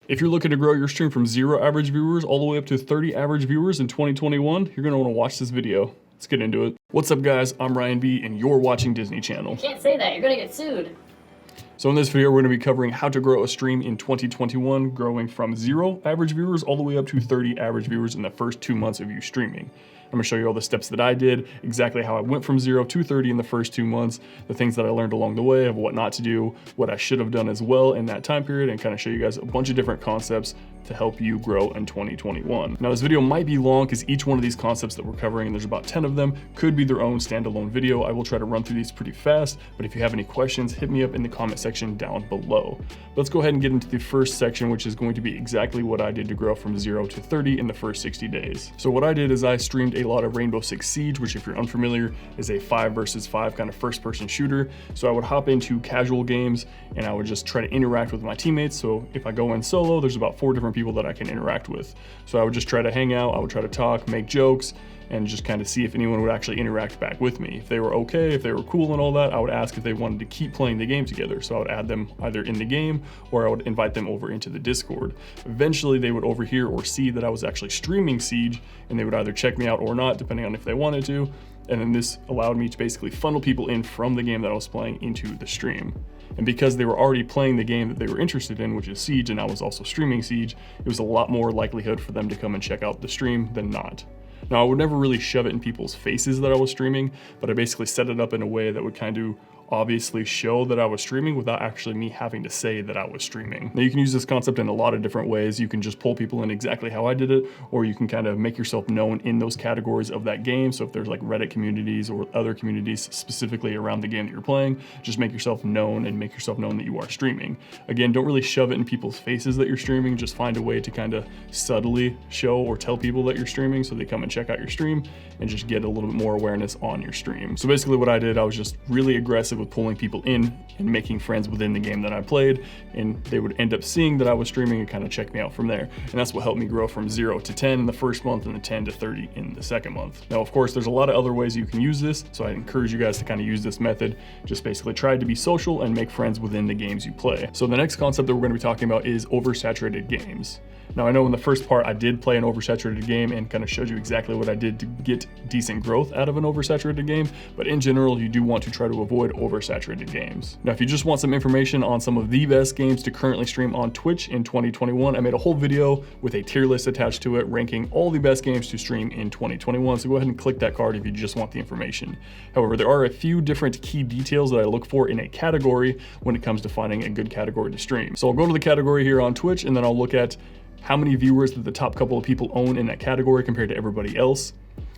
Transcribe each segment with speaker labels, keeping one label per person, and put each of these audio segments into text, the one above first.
Speaker 1: If you're looking to grow your stream from 0 average viewers all the way up to 30 average viewers in 2021, you're gonna wanna watch this video. Let's get into it. What's up guys, I'm Ryan B and you're watching Disney Channel.
Speaker 2: You can't say that, you're gonna get sued.
Speaker 1: So in this video, we're gonna be covering how to grow a stream in 2021, growing from 0 average viewers all the way up to 30 average viewers in the first 2 months of you streaming. I'm gonna show you all the steps that I did, exactly how I went from 0 to 30 in the first 2 months, the things that I learned along the way of what not to do, what I should have done as well in that time period, and kind of show you guys a bunch of different concepts to help you grow in 2021. Now this video might be long because each one of these concepts that we're covering, and there's about 10 of them, could be their own standalone video. I will try to run through these pretty fast, but if you have any questions, hit me up in the comment section down below. Let's go ahead and get into the first section, which is going to be exactly what I did to grow from 0 to 30 in the first 60 days. So what I did is I streamed a lot of Rainbow Six Siege, which if you're unfamiliar is a 5 versus 5 kind of first person shooter. So I would hop into casual games and I would just try to interact with my teammates. So if I go in solo, there's about 4 different people that I can interact with. So I would just try to hang out, I would try to talk, make jokes, and just kind of see if anyone would actually interact back with me. If they were okay, if they were cool and all that, I would ask if they wanted to keep playing the game together. So I would add them either in the game or I would invite them over into the Discord. Eventually they would overhear or see that I was actually streaming Siege and they would either check me out or not, depending on if they wanted to. And then this allowed me to basically funnel people in from the game that I was playing into the stream. And because they were already playing the game that they were interested in, which is Siege, and I was also streaming Siege, it was a lot more likelihood for them to come and check out the stream than not. Now, I would never really shove it in people's faces that I was streaming, but I basically set it up in a way that would kind of obviously show that I was streaming without actually me having to say that I was streaming. Now you can use this concept in a lot of different ways. You can just pull people in exactly how I did it, or you can kind of make yourself known in those categories of that game. So if there's like Reddit communities or other communities specifically around the game that you're playing, just make yourself known and make yourself known that you are streaming. Again, don't really shove it in people's faces that you're streaming, just find a way to kind of subtly show or tell people that you're streaming so they come and check out your stream and just get a little bit more awareness on your stream. So basically what I did, I was just really aggressive with pulling people in and making friends within the game that I played, and they would end up seeing that I was streaming and kind of check me out from there. And that's what helped me grow from 0 to 10 in the first month and the 10 to 30 in the second month. Now, of course, there's a lot of other ways you can use this, so I encourage you guys to kind of use this method. Just basically try to be social and make friends within the games you play. So the next concept that we're going to be talking about is oversaturated games. Now, I know in the first part I did play an oversaturated game and kind of showed you exactly what I did to get decent growth out of an oversaturated game, but in general, you do want to try to avoid oversaturated games. Now, if you just want some information on some of the best games to currently stream on Twitch in 2021, I made a whole video with a tier list attached to it ranking all the best games to stream in 2021, so go ahead and click that card if you just want the information. However, there are a few different key details that I look for in a category when it comes to finding a good category to stream. So I'll go to the category here on Twitch and then I'll look at how many viewers that the top couple of people own in that category compared to everybody else.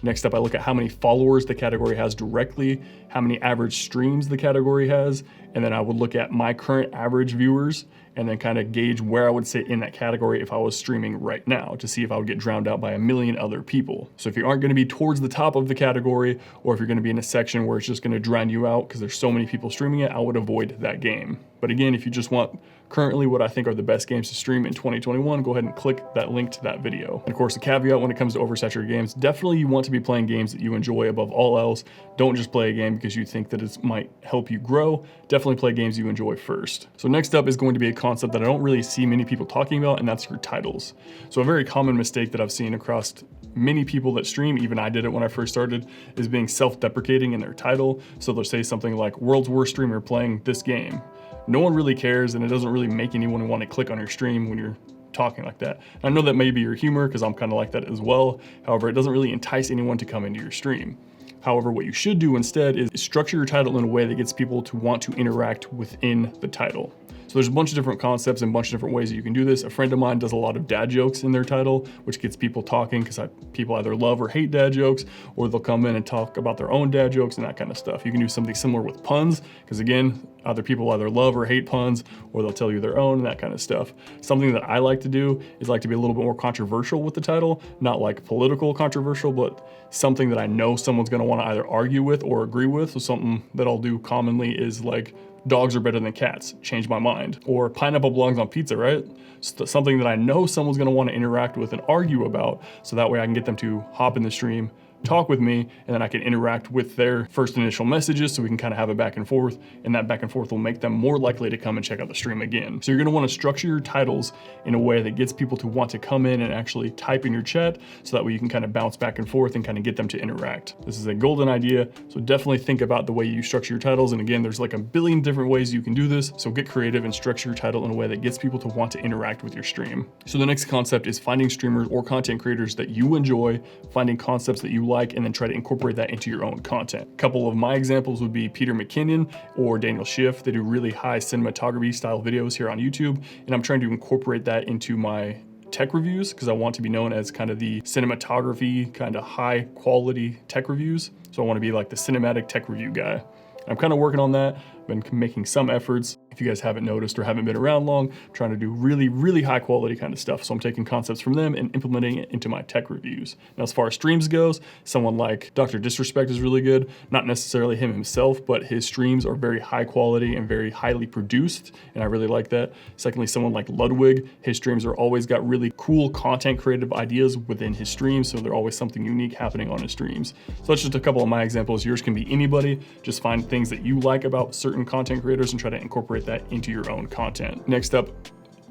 Speaker 1: Next up, I look at how many followers the category has directly, how many average streams the category has, and then I would look at my current average viewers and then kind of gauge where I would sit in that category if I was streaming right now to see if I would get drowned out by a million other people. So if you aren't going to be towards the top of the category, or if you're going to be in a section where it's just going to drown you out because there's so many people streaming it, I would avoid that game. But again, if you just want currently what I think are the best games to stream in 2021, go ahead and click that link to that video. And of course, a caveat when it comes to oversaturated games, definitely you want to be playing games that you enjoy above all else. Don't just play a game because you think that it might help you grow. Definitely play games you enjoy first. So next up is going to be a concept that I don't really see many people talking about, and that's your titles. So a very common mistake that I've seen across many people that stream, even I did it when I first started, is being self-deprecating in their title. So they'll say something like, world's worst streamer playing this game. No one really cares, and it doesn't really make anyone want to click on your stream when you're talking like that. I know that may be your humor because I'm kind of like that as well. However, it doesn't really entice anyone to come into your stream. However, what you should do instead is structure your title in a way that gets people to want to interact within the title. So there's a bunch of different concepts and a bunch of different ways that you can do this. A friend of mine does a lot of dad jokes in their title, which gets people talking because people either love or hate dad jokes, or they'll come in and talk about their own dad jokes and that kind of stuff. You can do something similar with puns, because again, people either love or hate puns, or they'll tell you their own and that kind of stuff. Something that I like to do is like to be a little bit more controversial with the title, not like political controversial, but something that I know someone's gonna wanna either argue with or agree with. So something that I'll do commonly is like, dogs are better than cats, change my mind. Or pineapple belongs on pizza, right? Something that I know someone's gonna wanna interact with and argue about, so that way I can get them to hop in the stream, talk with me, and then I can interact with their first initial messages so we can kind of have a back and forth, and that back and forth will make them more likely to come and check out the stream again. So you're gonna wanna structure your titles in a way that gets people to want to come in and actually type in your chat, so that way you can kind of bounce back and forth and kind of get them to interact. This is a golden idea, so definitely think about the way you structure your titles. And again, there's like a billion different ways you can do this, so get creative and structure your title in a way that gets people to want to interact with your stream. So the next concept is finding streamers or content creators that you enjoy, finding concepts that you like, and then try to incorporate that into your own content. A couple of my examples would be Peter McKinnon or Daniel Schiff. They do really high cinematography style videos here on YouTube, and I'm trying to incorporate that into my tech reviews because I want to be known as kind of the cinematography, kind of high quality tech reviews. So I want to be like the cinematic tech review guy. I'm kind of working on that. I've been making some efforts. If you guys haven't noticed or haven't been around long, I'm trying to do really, really high quality kind of stuff. So I'm taking concepts from them and implementing it into my tech reviews. Now, as far as streams goes, someone like Dr. Disrespect is really good. Not necessarily him himself, but his streams are very high quality and very highly produced, and I really like that. Secondly, someone like Ludwig, his streams are always got really cool content creative ideas within his streams, so there's always something unique happening on his streams. So that's just a couple of my examples. Yours can be anybody. Just find things that you like about certain content creators and try to incorporate that into your own content. Next up,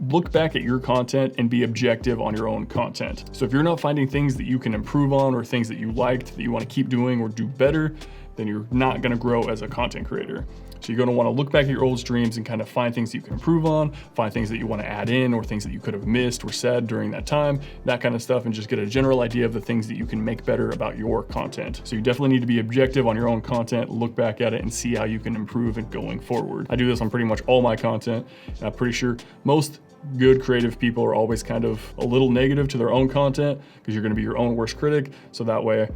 Speaker 1: look back at your content and be objective on your own content. So if you're not finding things that you can improve on or things that you liked that you want to keep doing or do better, then you're not going to grow as a content creator. So you're going to want to look back at your old streams and kind of find things that you can improve on, find things that you want to add in or things that you could have missed or said during that time, that kind of stuff, and just get a general idea of the things that you can make better about your content. So you definitely need to be objective on your own content, look back at it and see how you can improve it going forward. I do this on pretty much all my content, and I'm pretty sure most good creative people are always kind of a little negative to their own content because you're going to be your own worst critic. So that way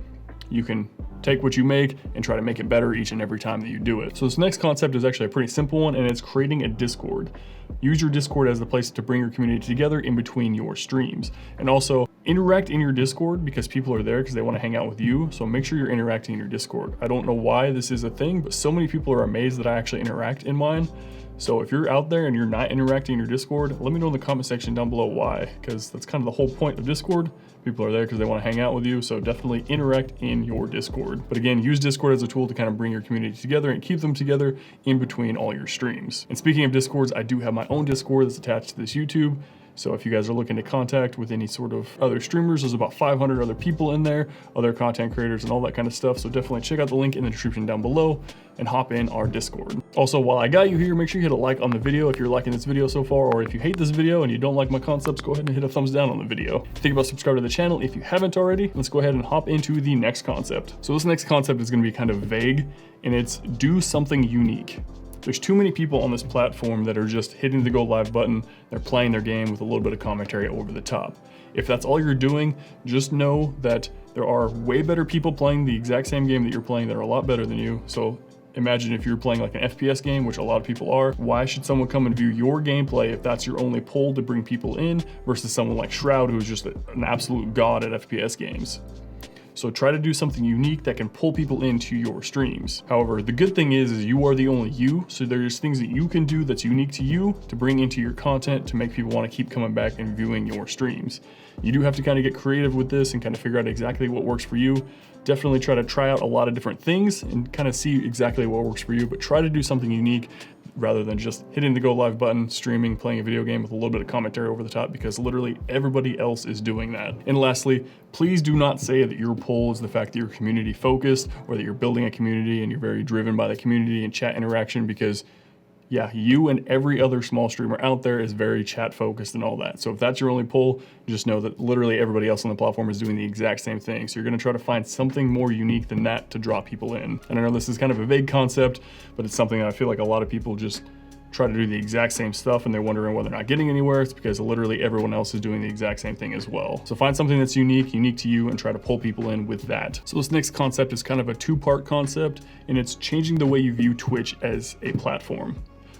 Speaker 1: you can take what you make and try to make it better each and every time that you do it. So this next concept is actually a pretty simple one, and it's creating a Discord. Use your Discord as the place to bring your community together in between your streams. And also interact in your Discord because people are there because they want to hang out with you. So make sure you're interacting in your Discord. I don't know why this is a thing, but so many people are amazed that I actually interact in mine. So if you're out there and you're not interacting in your Discord, let me know in the comment section down below why, because that's kind of the whole point of Discord. People are there because they want to hang out with you, so definitely interact in your Discord. But again, use Discord as a tool to kind of bring your community together and keep them together in between all your streams. And speaking of Discords, I do have my own Discord that's attached to this YouTube. So if you guys are looking to contact with any sort of other streamers, there's about 500 other people in there, other content creators and all that kind of stuff. So definitely check out the link in the description down below and hop in our Discord. Also, while I got you here, make sure you hit a like on the video if you're liking this video so far, or if you hate this video and you don't like my concepts, go ahead and hit a thumbs down on the video. Think about subscribing to the channel if you haven't already. Let's go ahead and hop into the next concept. So this next concept is going to be kind of vague, and it's do something unique. There's too many people on this platform that are just hitting the go live button. They're playing their game with a little bit of commentary over the top. If that's all you're doing, just know that there are way better people playing the exact same game that you're playing that are a lot better than you. So imagine if you're playing like an FPS game, which a lot of people are. Why should someone come and view your gameplay if that's your only pull to bring people in versus someone like Shroud, who's just an absolute god at FPS games? So try to do something unique that can pull people into your streams. However, the good thing is you are the only you, so there's things that you can do that's unique to you to bring into your content to make people want to keep coming back and viewing your streams. You do have to kind of get creative with this and kind of figure out exactly what works for you. Definitely try out a lot of different things and kind of see exactly what works for you, but try to do something unique rather than just hitting the go live button, streaming, playing a video game with a little bit of commentary over the top, because literally everybody else is doing that. And lastly, please do not say that your pull is the fact that you're community focused or that you're building a community and you're very driven by the community and chat interaction, because yeah, you and every other small streamer out there is very chat focused and all that. So if that's your only pull, just know that literally everybody else on the platform is doing the exact same thing. So you're gonna try to find something more unique than that to draw people in. And I know this is kind of a vague concept, but it's something that I feel like a lot of people just try to do the exact same stuff and they're wondering whether they're not getting anywhere. It's because literally everyone else is doing the exact same thing as well. So find something that's unique to you and try to pull people in with that. So this next concept is kind of a two-part concept, and it's changing the way you view Twitch as a platform.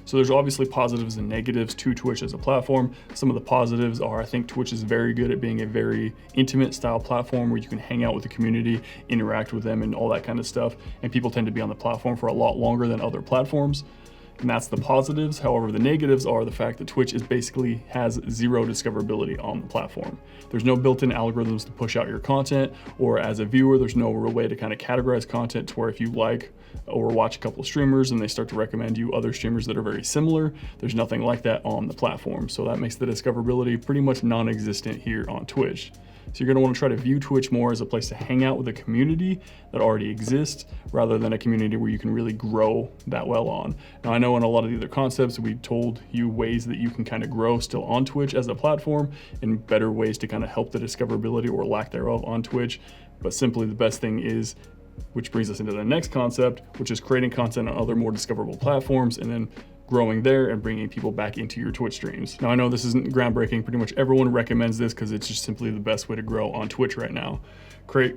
Speaker 1: So there's obviously positives and negatives to Twitch as a platform. Some of the positives are, I think Twitch is very good at being a very intimate style platform where you can hang out with the community, interact with them and all that kind of stuff. And people tend to be on the platform for a lot longer than other platforms. and that's the positives. However, the negatives are the fact that Twitch basically has zero discoverability on the platform. There's no built-in algorithms to push out your content, or as a viewer, there's no real way to kind of categorize content to where if you like or watch a couple of streamers and they start to recommend you other streamers that are very similar, there's nothing like that on the platform. So that makes the discoverability pretty much non-existent here on Twitch. So you're gonna wanna try to view Twitch more as a place to hang out with a community that already exists, rather than a community where you can really grow that well on. Now, I know in a lot of the other concepts, we told you ways that you can kind of grow still on Twitch as a platform, and better ways to kind of help the discoverability or lack thereof on Twitch. But simply the best thing is, which brings us into the next concept, which is creating content on other more discoverable platforms, and then growing there and bringing people back into your Twitch streams. Now, I know this isn't groundbreaking. Pretty much everyone recommends this because it's just simply the best way to grow on Twitch right now. Create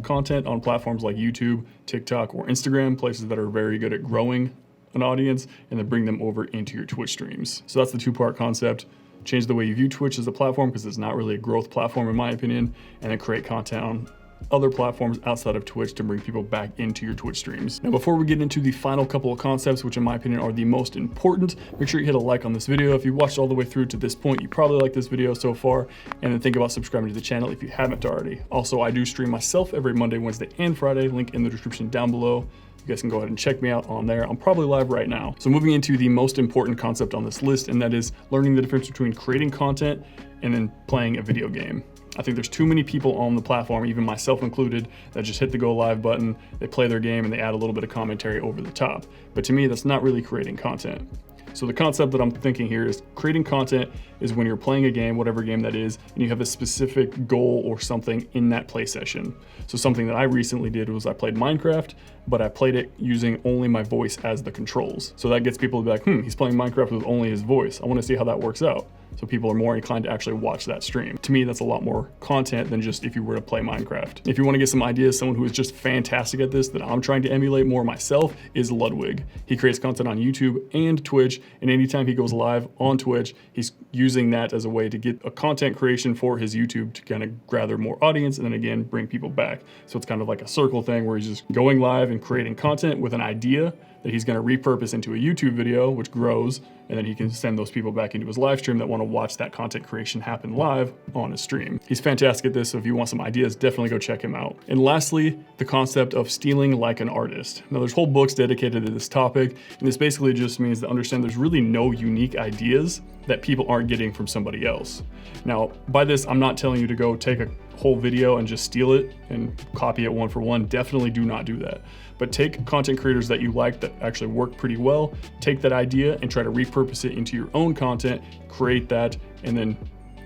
Speaker 1: content on platforms like YouTube, TikTok, or Instagram, places that are very good at growing an audience, and then bring them over into your Twitch streams. So that's the two-part concept. Change the way you view Twitch as a platform, because it's not really a growth platform in my opinion, and then create content on other platforms outside of Twitch to bring people back into your Twitch streams. Now, before we get into the final couple of concepts, which in my opinion are the most important, make sure you hit a like on this video. If you watched all the way through to this point, you probably like this video so far, and then think about subscribing to the channel if you haven't already. Also, I do stream myself every Monday, Wednesday, and Friday, link in the description down below. You guys can go ahead and check me out on there. I'm probably live right now. So moving into the most important concept on this list, and that is learning the difference between creating content and then playing a video game. I think there's too many people on the platform, even myself included, that just hit the go live button, they play their game, and they add a little bit of commentary over the top. But to me, that's not really creating content. So the concept that I'm thinking here is creating content is when you're playing a game, whatever game that is, and you have a specific goal or something in that play session. So something that I recently did was I played Minecraft, but I played it using only my voice as the controls. So that gets people to be like, he's playing Minecraft with only his voice. I want to see how that works out. So people are more inclined to actually watch that stream. To me, that's a lot more content than just if you were to play Minecraft. If you want to get some ideas, someone who is just fantastic at this that I'm trying to emulate more myself is Ludwig. He creates content on YouTube and Twitch, and anytime he goes live on Twitch, he's using that as a way to get a content creation for his YouTube to kind of gather more audience and then again, bring people back. So it's kind of like a circle thing where he's just going live and creating content with an idea that he's going to repurpose into a YouTube video, which grows, and then he can send those people back into his live stream that want to watch that content creation happen live on his stream. He's fantastic at this, so if you want some ideas, definitely go check him out. And lastly, the concept of stealing like an artist. Now, there's whole books dedicated to this topic, and this basically just means to understand there's really no unique ideas that people aren't getting from somebody else. Now, by this, I'm not telling you to go take a whole video and just steal it and copy it one for one. Definitely do not do that. But take content creators that you like that actually work pretty well, take that idea and try to repurpose it into your own content, create that, and then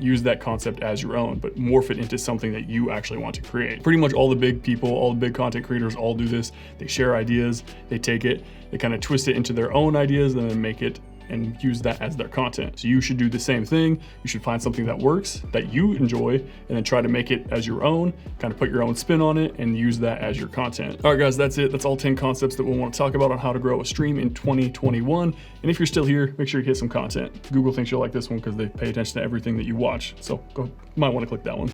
Speaker 1: use that concept as your own, but morph it into something that you actually want to create. Pretty much all the big people, all the big content creators all do this. They share ideas, they take it, they kind of twist it into their own ideas and then make it and use that as their content. So you should do the same thing. You should find something that works, that you enjoy, and then try to make it as your own, kind of put your own spin on it and use that as your content. All right, guys, that's it. That's all 10 concepts that we'll want to talk about on how to grow a stream in 2021. And if you're still here, make sure you hit some content. Google thinks you'll like this one because they pay attention to everything that you watch. So might want to click that one.